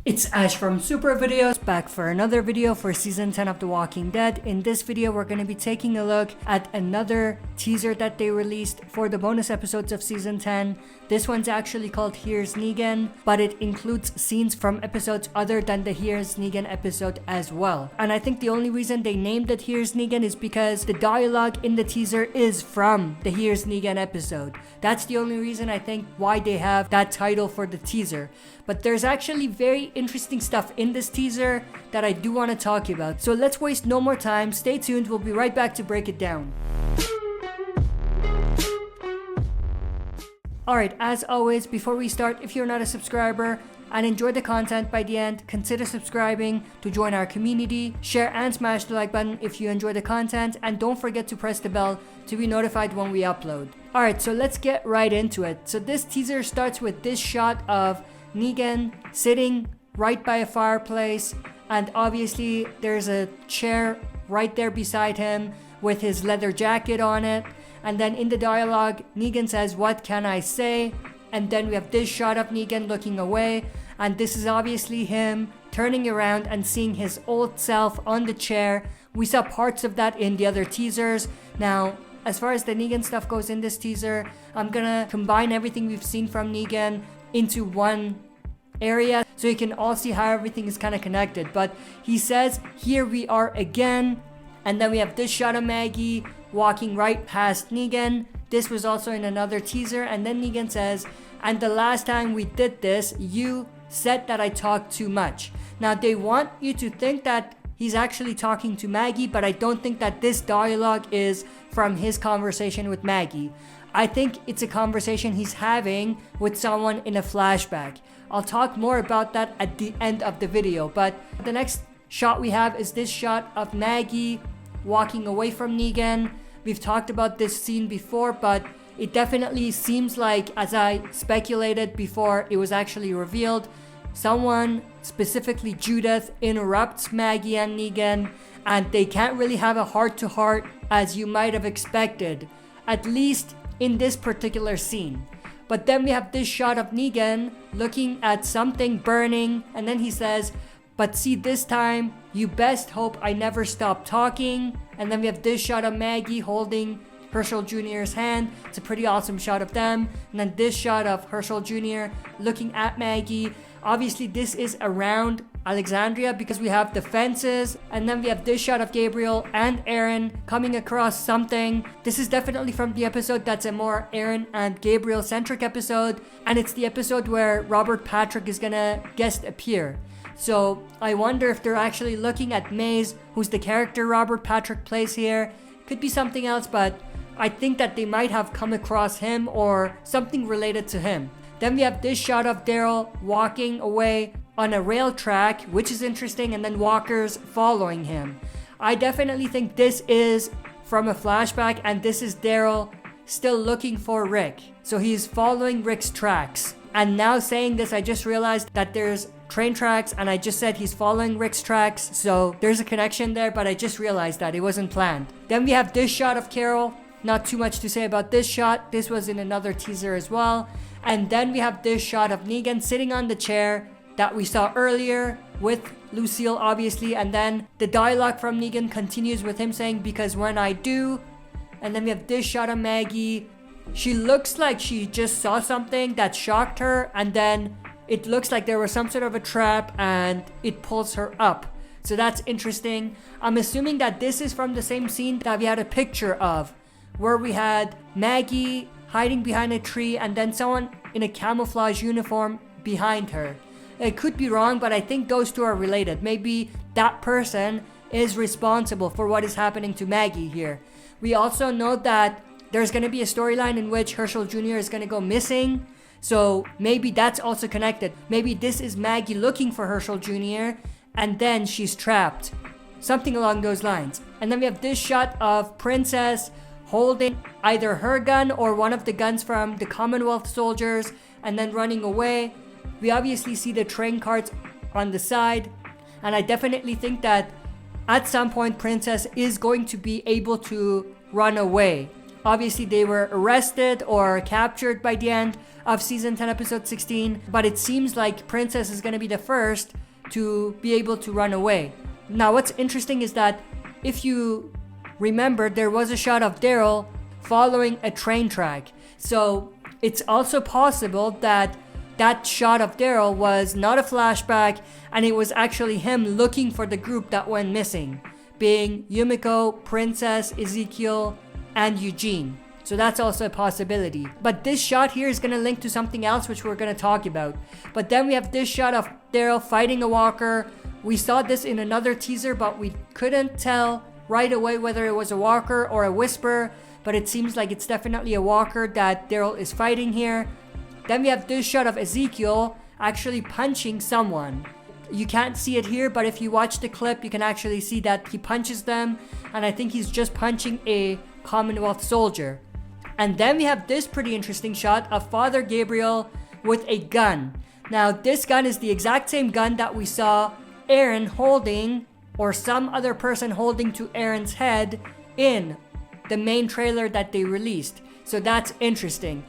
It's Ash from Super Videos, back for another video for Season 10 of The Walking Dead. In this video, we're going to be taking a look at another teaser that they released for the bonus episodes of Season 10. This one's actually called Here's Negan, but it includes scenes from episodes other than the Here's Negan episode as well. And I think the only reason they named it Here's Negan is because the dialogue in the teaser is from the Here's Negan episode. That's the only reason I think why they have that title for the teaser. But there's actually very interesting stuff in this teaser that I do want to talk about. So let's waste no more time. Stay tuned. We'll be right back to break it down. Alright, as always, before we start, if you're not a subscriber and enjoy the content by the end, consider subscribing to join our community. Share and smash the like button if you enjoy the content, and don't forget to press the bell to be notified when we upload. Alright, so let's get right into it. So this teaser starts with this shot of Negan sitting right by a fireplace, and obviously there's a chair right there beside him with his leather jacket on it. And then in the dialogue, Negan says, "What can I say?" And then we have this shot of Negan looking away, and this is obviously him turning around and seeing his old self on the chair. We saw parts of that in the other teasers. Now, as far as the Negan stuff goes in this teaser, I'm gonna combine everything we've seen from Negan into one area so you can all see how everything is kind of connected. But he says, "Here we are again," and then we have this shot of Maggie walking right past Negan. This was also in another teaser, and then Negan says, "And the last time we did this, you said that I talked too much." Now they want you to think that he's actually talking to Maggie, but I don't think that this dialogue is from his conversation with Maggie. I think it's a conversation he's having with someone in a flashback. I'll talk more about that at the end of the video, but the next shot we have is this shot of Maggie walking away from Negan. We've talked about this scene before, but it definitely seems like, as I speculated before it was actually revealed, someone, specifically Judith, interrupts Maggie and Negan, and they can't really have a heart-to-heart as you might have expected, at least in this particular scene. But then we have this shot of Negan looking at something burning, and then he says, "But see, this time, you best hope I never stop talking." And then we have this shot of Maggie holding Herschel Jr.'s hand. It's a pretty awesome shot of them. And then this shot of Herschel Jr. looking at Maggie. Obviously, this is around Alexandria because we have the fences. And then we have this shot of Gabriel and Aaron coming across something. This is definitely from the episode that's a more Aaron and Gabriel centric episode. And it's the episode where Robert Patrick is gonna guest appear. So I wonder if they're actually looking at Maze, who's the character Robert Patrick plays here. Could be something else, but I think that they might have come across him or something related to him. Then we have this shot of Daryl walking away on a rail track, which is interesting, and then walkers following him. I definitely think this is from a flashback, and this is Daryl still looking for Rick. So he's following Rick's tracks. And now saying this, I just realized that there's train tracks, and I just said he's following Rick's tracks, so there's a connection there, but I just realized that it wasn't planned. Then we have this shot of Carol. Not too much to say about this shot. This was in another teaser as well. And then we have this shot of Negan sitting on the chair that we saw earlier with Lucille, obviously. And then the dialogue from Negan continues with him saying, "Because when I do." And then we have this shot of Maggie. She looks like she just saw something that shocked her, and then it looks like there was some sort of a trap and it pulls her up. So that's interesting. I'm assuming that this is from the same scene that we had a picture of, where we had Maggie hiding behind a tree and then someone in a camouflage uniform behind her. It could be wrong, but I think those two are related. Maybe that person is responsible for what is happening to Maggie here. We also know that there's going to be a storyline in which Herschel Jr. is going to go missing. So maybe that's also connected. Maybe this is Maggie looking for Herschel Jr. and then she's trapped. Something along those lines. And then we have this shot of Princess holding either her gun or one of the guns from the Commonwealth soldiers and then running away. We obviously see the train carts on the side, and I definitely think that at some point Princess is going to be able to run away. Obviously, they were arrested or captured by the end of season 10, episode 16, but it seems like Princess is going to be the first to be able to run away. Now, what's interesting is that if you remember, there was a shot of Daryl following a train track. So it's also possible that that shot of Daryl was not a flashback and it was actually him looking for the group that went missing, being Yumiko, Princess, Ezekiel, and Eugene. So that's also a possibility. But this shot here is going to link to something else which we're going to talk about. But then we have this shot of Daryl fighting a walker. We saw this in another teaser, but we couldn't tell right away whether it was a walker or a whisper. But it seems like it's definitely a walker that Daryl is fighting here. Then we have this shot of Ezekiel actually punching someone. You can't see it here, but if you watch the clip, you can actually see that he punches them. And I think he's just punching a Commonwealth soldier. And then we have this pretty interesting shot of Father Gabriel with a gun. Now, this gun is the exact same gun that we saw Aaron holding, or some other person holding to Aaron's head in the main trailer that they released. So that's interesting.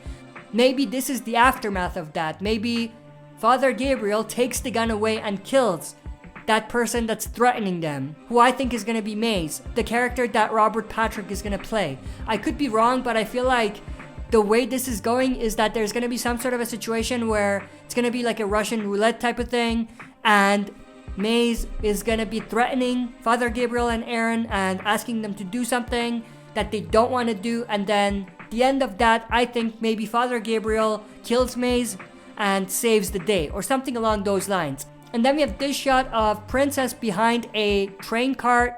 Maybe this is the aftermath of that. Maybe Father Gabriel takes the gun away and kills that person that's threatening them, who I think is going to be Maze, the character that Robert Patrick is going to play. I could be wrong, but I feel like the way this is going is that there's going to be some sort of a situation where it's going to be like a Russian roulette type of thing, and Maze is going to be threatening Father Gabriel and Aaron and asking them to do something that they don't want to do, and then the end of that, I think maybe Father Gabriel kills Maze and saves the day, or something along those lines. And then we have this shot of Princess behind a train cart,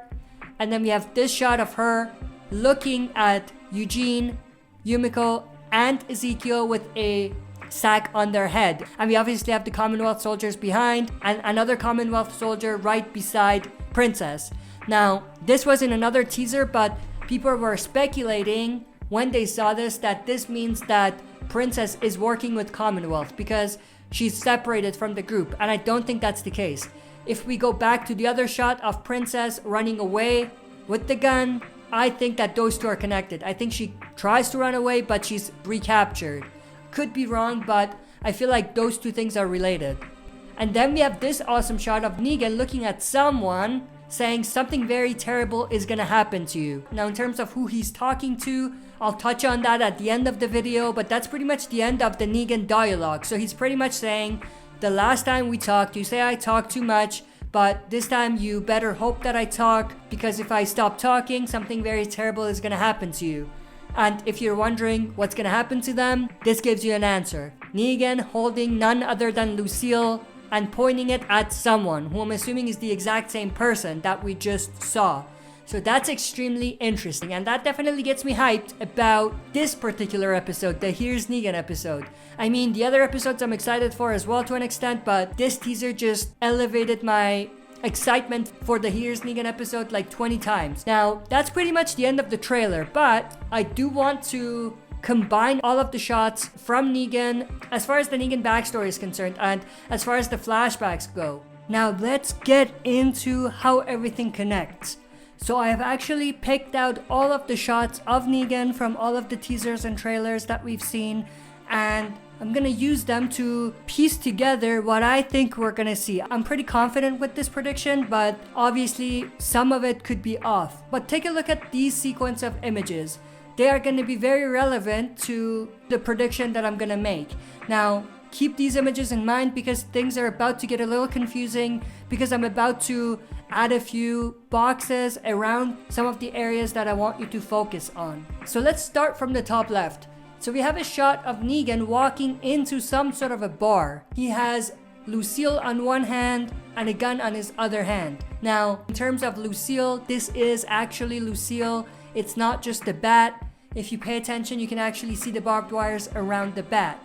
and then we have this shot of her looking at Eugene, Yumiko, and Ezekiel with a sack on their head. And we obviously have the Commonwealth soldiers behind, and another Commonwealth soldier right beside Princess. Now, this was in another teaser, but people were speculating when they saw this that this means that Princess is working with Commonwealth because she's separated from the group, and I don't think that's the case. If we go back to the other shot of Princess running away with the gun, I think that those two are connected. I think she tries to run away, but she's recaptured. Could be wrong, but I feel like those two things are related. And then we have this awesome shot of Negan looking at someone saying something very terrible is gonna happen to you. Now, in terms of who he's talking to, I'll touch on that at the end of the video, but that's pretty much the end of the Negan dialogue. So he's pretty much saying, the last time we talked, you say I talk too much, but this time you better hope that I talk, because if I stop talking, something very terrible is gonna happen to you. And if you're wondering what's gonna happen to them, this gives you an answer. Negan holding none other than Lucille and pointing it at someone, who I'm assuming is the exact same person that we just saw. So that's extremely interesting, and that definitely gets me hyped about this particular episode, the Here's Negan episode. I mean, the other episodes I'm excited for as well to an extent, but this teaser just elevated my excitement for the Here's Negan episode like 20 times. Now, that's pretty much the end of the trailer, but I do want to combine all of the shots from Negan as far as the Negan backstory is concerned and as far as the flashbacks go. Now, let's get into how everything connects. So I have actually picked out all of the shots of Negan from all of the teasers and trailers that we've seen, and I'm gonna use them to piece together what I think we're gonna see. I'm pretty confident with this prediction, but obviously some of it could be off. But take a look at these sequence of images. They are gonna be very relevant to the prediction that I'm gonna make. Now, keep these images in mind because things are about to get a little confusing, because I'm about to add a few boxes around some of the areas that I want you to focus on. So let's start from the top left. So we have a shot of Negan walking into some sort of a bar. He has Lucille on one hand and a gun on his other hand. Now, in terms of Lucille, this is actually Lucille. It's not just the bat. If you pay attention, you can actually see the barbed wires around the bat.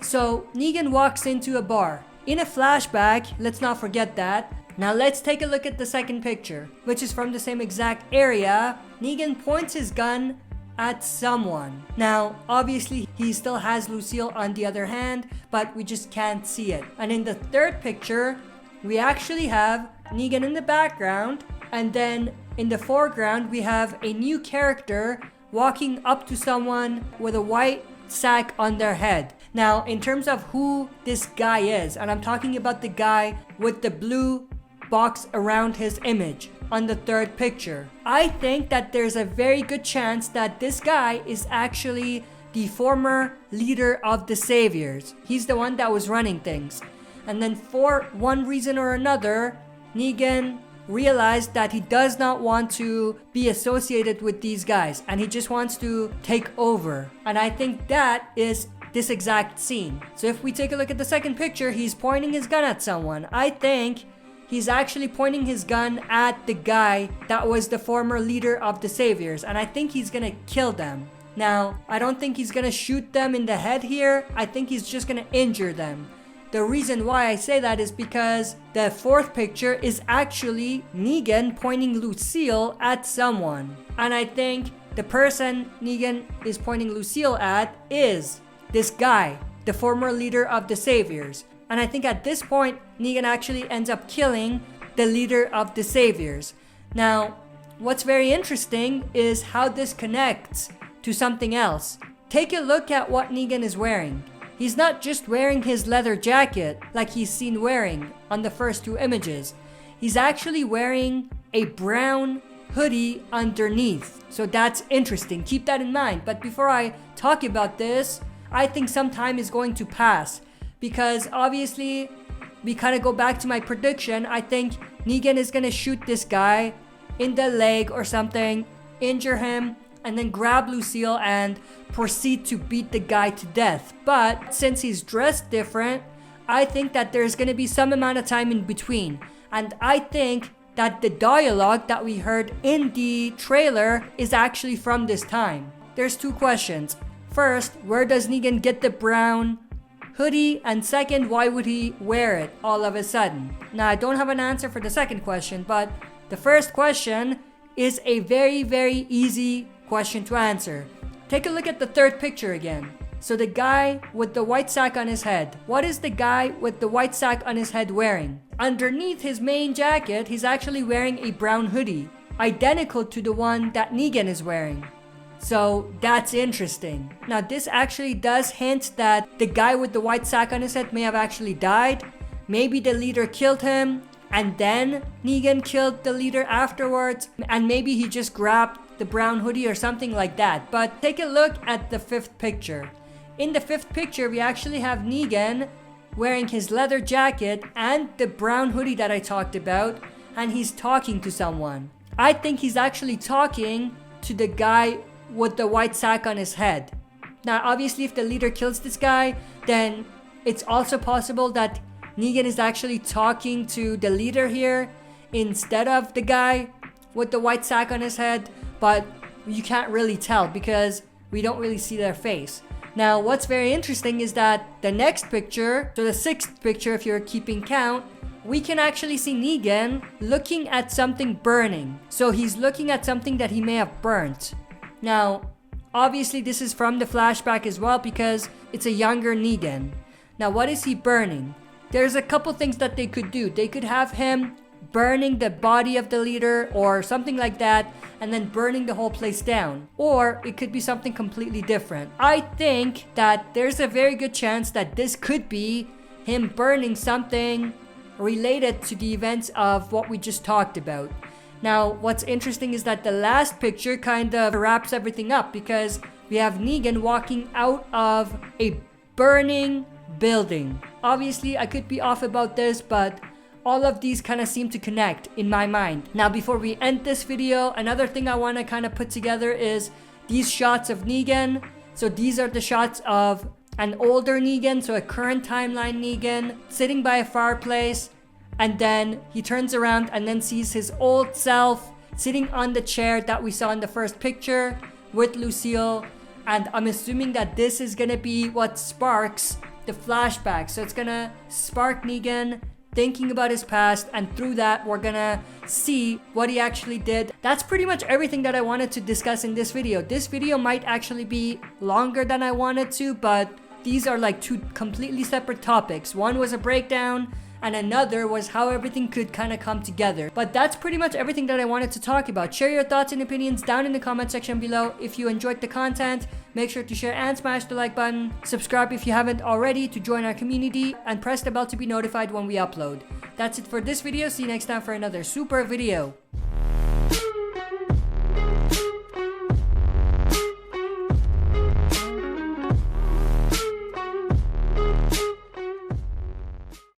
So Negan walks into a bar. In a flashback, let's not forget that. Now let's take a look at the second picture, which is from the same exact area. Negan points his gun at someone. Now, obviously, he still has Lucille on the other hand, but we just can't see it. And in the third picture, we actually have Negan in the background, and then in the foreground, we have a new character walking up to someone with a white sack on their head. Now, in terms of who this guy is, and I'm talking about the guy with the blue box around his image on the third picture, I think that there's a very good chance that this guy is actually the former leader of the Saviors. He's the one that was running things. And then for one reason or another, Negan realized that he does not want to be associated with these guys and he just wants to take over. And I think that is this exact scene. So if we take a look at the second picture, he's pointing his gun at someone. I think he's actually pointing his gun at the guy that was the former leader of the Saviors, and I think he's gonna kill them. Now, I don't think he's gonna shoot them in the head here. I think he's just gonna injure them. The reason why I say that is because the fourth picture is actually Negan pointing Lucille at someone. And I think the person Negan is pointing Lucille at is this guy, the former leader of the Saviors. And I think at this point, Negan actually ends up killing the leader of the Saviors. Now, what's very interesting is how this connects to something else. Take a look at what Negan is wearing. He's not just wearing his leather jacket like he's seen wearing on the first two images. He's actually wearing a brown hoodie underneath. So that's interesting. Keep that in mind. But before I talk about this, I think some time is going to pass. Because obviously, we kind of go back to my prediction. I think Negan is going to shoot this guy in the leg or something, injure him, and then grab Lucille and proceed to beat the guy to death. But since he's dressed different, I think that there's going to be some amount of time in between. And I think that the dialogue that we heard in the trailer is actually from this time. There's two questions. First, where does Negan get the brown hoodie? And second, why would he wear it all of a sudden? Now, I don't have an answer for the second question, but the first question is a very, very easy question to answer. Take a look at the third picture again. So the guy with the white sack on his head. What is the guy with the white sack on his head wearing? Underneath his main jacket, he's actually wearing a brown hoodie, identical to the one that Negan is wearing. So that's interesting. Now this actually does hint that the guy with the white sack on his head may have actually died. Maybe the leader killed him and then Negan killed the leader afterwards, and maybe he just grabbed the brown hoodie or something like that. But take a look at the fifth picture. In the fifth picture, we actually have Negan wearing his leather jacket and the brown hoodie that I talked about, and he's talking to someone. I think he's actually talking to the guy with the white sack on his head. Now, obviously, if the leader kills this guy, then it's also possible that Negan is actually talking to the leader here instead of the guy with the white sack on his head, but you can't really tell because we don't really see their face. Now, what's very interesting is that the next picture, so the sixth picture if you're keeping count, we can actually see Negan looking at something burning. So he's looking at something that he may have burnt. Now, obviously this is from the flashback as well because it's a younger Negan. Now, what is he burning? There's a couple things that they could do. They could have him burning the body of the leader or something like that, and then burning the whole place down. Or it could be something completely different. I think that there's a very good chance that this could be him burning something related to the events of what we just talked about. Now, what's interesting is that the last picture kind of wraps everything up because we have Negan walking out of a burning building. Obviously, I could be off about this, but all of these kind of seem to connect in my mind. Now, before we end this video, another thing I want to kind of put together is these shots of Negan. So these are the shots of an older Negan, so a current timeline Negan, sitting by a fireplace, and then he turns around and then sees his old self sitting on the chair that we saw in the first picture with Lucille. And I'm assuming that this is gonna be what sparks the flashback. So it's gonna spark Negan thinking about his past, and through that we're gonna see what he actually did. That's pretty much everything that I wanted to discuss in this video. This video might actually be longer than I wanted to, but these are like two completely separate topics. One was a breakdown and another was how everything could kind of come together. But that's pretty much everything that I wanted to talk about. Share your thoughts and opinions down in the comment section below. If you enjoyed the content, make sure to share and smash the like button. Subscribe if you haven't already to join our community, and press the bell to be notified when we upload. That's it for this video. See you next time for another super video.